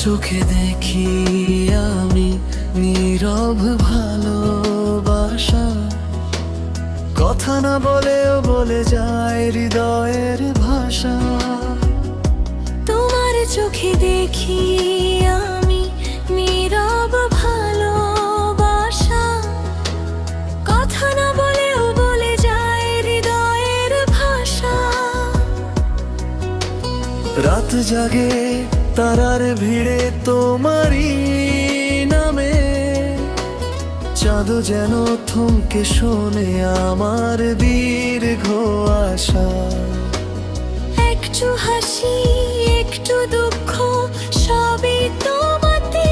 চোখে দেখি আমি নীরব ভালোবাসা, কথা না বলেও বলে যায় হৃদয়ের ভাষা। তোমার চোখে দেখি আমি নীরব ভালোবাসা, কথা না বলেও বলে যায় হৃদয়ের ভাষা। রাত জাগে তারার ভিড়ে তোমারই নামে, চাঁদ যেন থমকে শোনে আমার দীর্ঘ আশা। একটু হাসি একটু দুঃখ সবই তোমাতে,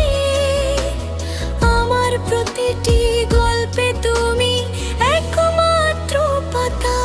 আমার প্রতিটি গল্পে তুমি একমাত্র পাতা।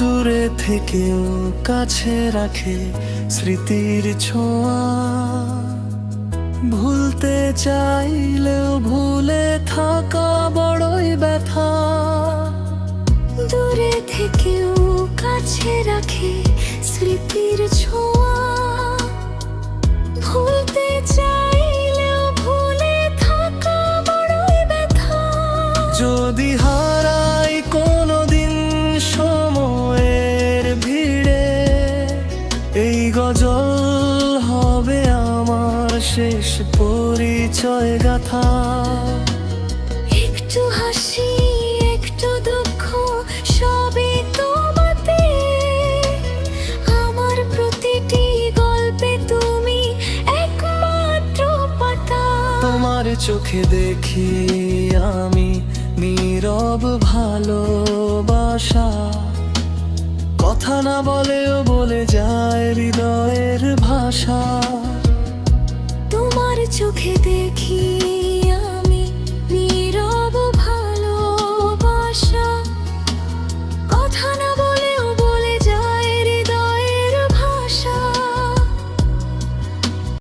দূরে থেকেও কাছে রাখে স্মৃতির ছোঁয়া, ভুলতে চাইলেও ভুলে থাকা বড়ই ব্যথা। দূরে থেকেও কাছে রাখে স্মৃতির ছোঁয়া, ভুলতে চাইলেও ভুলে থাকা বড়ই ব্যথা। যদি হারাই কোনোদিন সময়ের ভিড়ে, এই গজল হবে আমার শেষ পরিচয় গাথা। একটু হাসি একটু দুঃখ সবই তোমাতে, আমার প্রতিটি গল্পে তুমি একমাত্র পাতা। তোমার চোখে দেখি আমি নীরব ভালোবাসা, কথা না বলেও বলে যায় হৃদয়ের ভাষা। তোমার চোখে দেখি